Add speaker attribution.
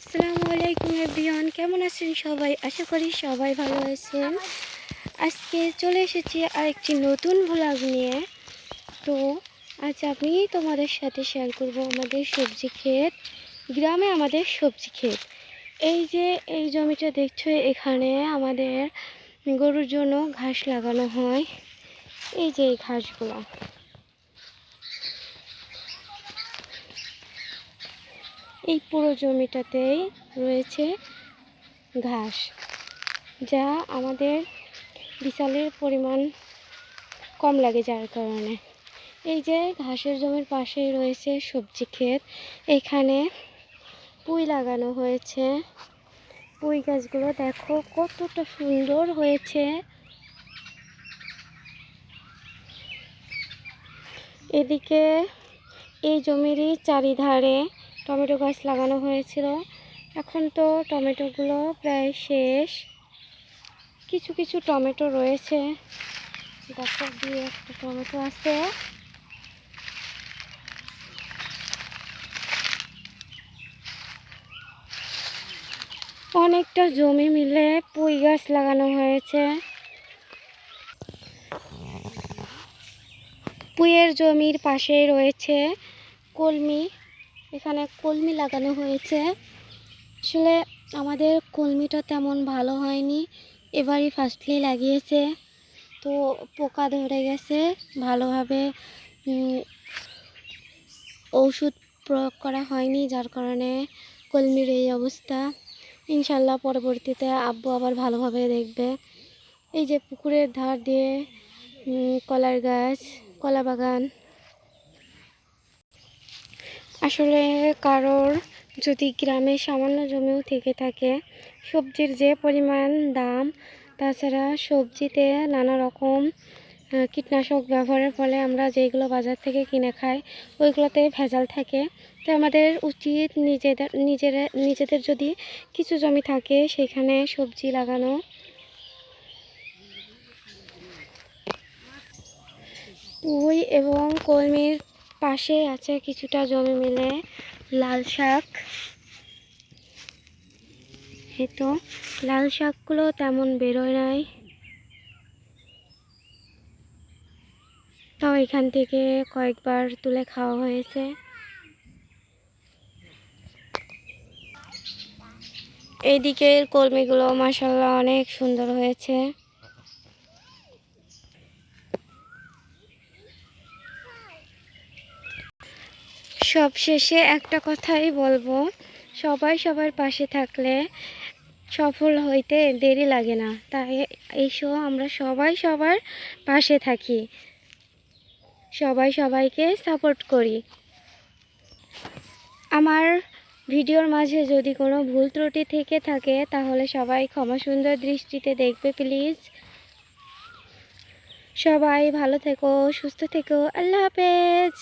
Speaker 1: আসসালামু আলাইকুম এভরিওয়ান, কেমন আছেন সবাই? আশা করি সবাই ভালো আছেন। আজকে চলে এসেছি আরেকটি নতুন ভ্লগ নিয়ে। তো আজ আমি তোমাদের সাথে শেয়ার করব আমাদের সবজি ক্ষেত, গ্রামে আমাদের সবজি ক্ষেত। এই যে এই জমিটা দেখছো, এখানে আমাদের গরুর জন্য ঘাস লাগানো হয়। এই যে এই ঘাসগুলো, এই পুরো জমিটাতেই রয়েছে ঘাস, যা আমাদের বিশালের পরিমাণ কম লাগে, যার কারণে এই যে ঘাসের জমির পাশেই রয়েছে সবজি ক্ষেত। এখানে পুঁই লাগানো হয়েছে। পুঁই গাছগুলো দেখো কতটা সুন্দর হয়েছে। এদিকে এই জমিরই চারিধারে টমেটো গাছ লাগানো হয়েছিল। এখন তো টমেটোগুলো প্রায় শেষ, কিছু কিছু টমেটো রয়েছে। দেখো দিয়ে একটা টমেটো আছে। অনেকটা জমি মিলে পুঁই গাছ লাগানো হয়েছে। পুঁইয়ের জমির পাশেই রয়েছে কলমি। এখানে কলমি লাগানো হয়েছে। আসলে আমাদের কলমিটা তেমন ভালো হয়নি, এবারই ফার্স্টলি লাগিয়েছে, তো পোকা ধরে গেছে। ভালোভাবে ওষুধ প্রয়োগ করা হয়নি, যার কারণে কলমির এই অবস্থা। ইনশাল্লাহ পরবর্তীতে আব্বু আবার ভালোভাবে দেখবে। এই যে পুকুরের ধার দিয়ে কলার গাছ, কলা বাগান। আসলে কারোর যদি গ্রামে সামান্য জমিও থেকে থাকে, সবজির যে পরিমাণ দাম, তাছাড়া সবজিতে নানা রকম কীটনাশক ব্যবহারের ফলে আমরা যেগুলো বাজার থেকে কিনে খাই ওইগুলোতে ভেজাল থাকে। তো আমাদের উচিত নিজেদের যদি কিছু জমি থাকে সেখানে সবজি লাগানো। পুঁই এবং কলমির পাশে আছে কিছুটা জমি মিলে লাল শাক। এই তো লাল শাকগুলো তেমন বেরোয় নাই, তাও এখান থেকে কয়েকবার তুলে খাওয়া হয়েছে। এইদিকের কলমিগুলো মাশাআল্লাহ অনেক সুন্দর হয়েছে। সবশেষে একটা কথাই বলবো, সবাই সবার পাশে থাকলে সফল হইতে দেরি লাগে না। তাই এসো আমরা সবাই সবার পাশে থাকি, সবাই সবাইকে সাপোর্ট করি। আমার ভিডিওর মাঝে যদি কোনো ভুল ত্রুটি থেকে থাকে তাহলে সবাই ক্ষমা সুন্দর দৃষ্টিতে দেখবে প্লিজ। সবাই ভালো থেকো, সুস্থ থেকো। আল্লাহ হাফেজ।